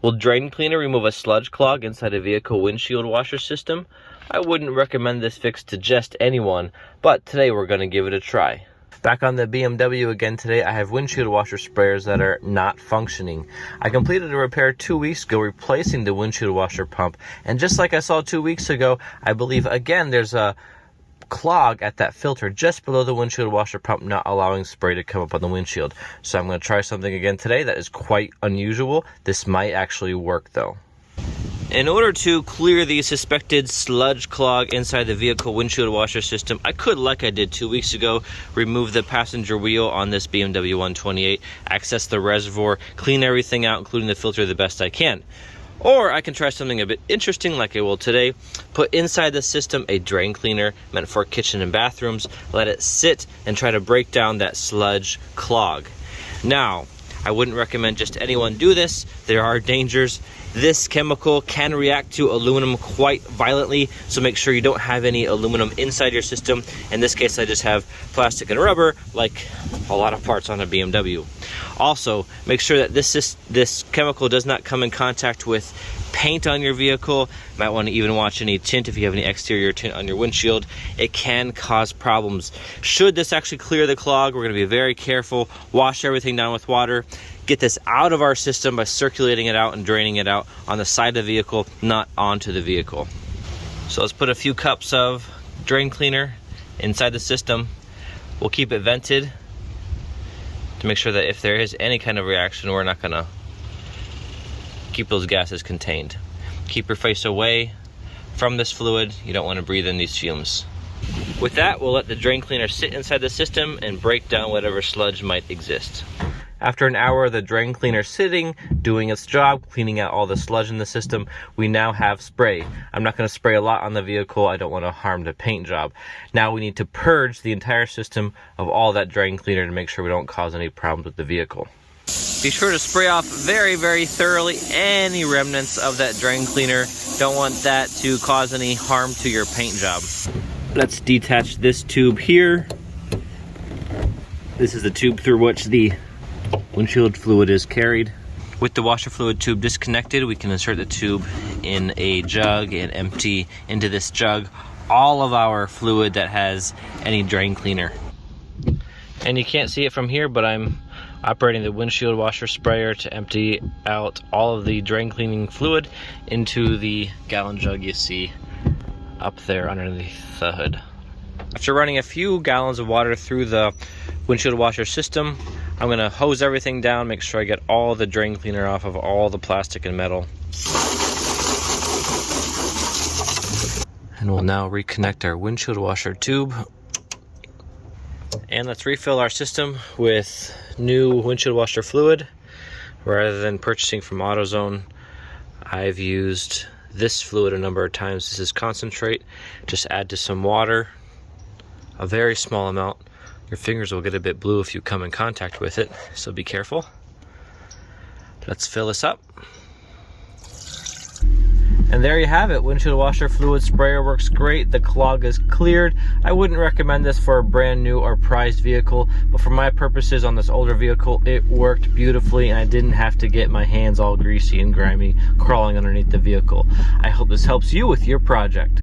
Will drain cleaner remove a sludge clog inside a vehicle windshield washer system? I wouldn't recommend this fix to just anyone, but today we're going to give it a try. Back on the BMW again today, I have windshield washer sprayers that are not functioning. I completed a repair 2 weeks ago replacing the windshield washer pump, and just like I saw 2 weeks ago, I believe again there's a clog at that filter just below the windshield washer pump, not allowing spray to come up on the windshield. So I'm going to try something again today that is quite unusual. This might actually work though. In order to clear the suspected sludge clog inside the vehicle windshield washer system, I could, like I did 2 weeks ago, remove the passenger wheel on this BMW 128, access the reservoir, clean everything out, including the filter, the best I can. Or I can try something a bit interesting like I will today. Put inside the system a drain cleaner meant for kitchen and bathrooms. Let it sit and try to break down that sludge clog. Now, I wouldn't recommend just anyone do this. There are dangers. This chemical can react to aluminum quite violently, so make sure you don't have any aluminum inside your system. In this case, I just have plastic and rubber, like a lot of parts on a BMW. Also, make sure that this chemical does not come in contact with paint on your vehicle. You might want to even watch any tint if you have any exterior tint on your windshield. It can cause problems. Should this actually clear the clog, we're going to be very careful. Wash everything down with water. Get this out of our system by circulating it out and draining it out on the side of the vehicle, not onto the vehicle. So let's put a few cups of drain cleaner inside the system. We'll keep it vented to make sure that if there is any kind of reaction, we're not gonna keep those gases contained. Keep your face away from this fluid. You don't want to breathe in these fumes. With that, we'll let the drain cleaner sit inside the system and break down whatever sludge might exist. After an hour of the drain cleaner sitting, doing its job, cleaning out all the sludge in the system, we now have spray. I'm not going to spray a lot on the vehicle. I don't want to harm the paint job. Now we need to purge the entire system of all that drain cleaner to make sure we don't cause any problems with the vehicle. Be sure to spray off very, very thoroughly any remnants of that drain cleaner. Don't want that to cause any harm to your paint job. Let's detach this tube here. This is the tube through which the windshield fluid is carried. With the washer fluid tube disconnected, we can insert the tube in a jug and empty into this jug all of our fluid that has any drain cleaner. And you can't see it from here, but I'm operating the windshield washer sprayer to empty out all of the drain cleaning fluid into the gallon jug you see up there underneath the hood. After running a few gallons of water through the windshield washer system, I'm going to hose everything down, make sure I get all the drain cleaner off of all the plastic and metal. And we'll now reconnect our windshield washer tube. And let's refill our system with new windshield washer fluid. Rather than purchasing from AutoZone, I've used this fluid a number of times. This is concentrate. Just add to some water, a very small amount. Your fingers will get a bit blue if you come in contact with it, so be careful. Let's fill this up. And there you have it. Windshield washer fluid sprayer works great. The clog is cleared. I wouldn't recommend this for a brand new or prized vehicle, but for my purposes on this older vehicle, it worked beautifully and I didn't have to get my hands all greasy and grimy crawling underneath the vehicle. I hope this helps you with your project.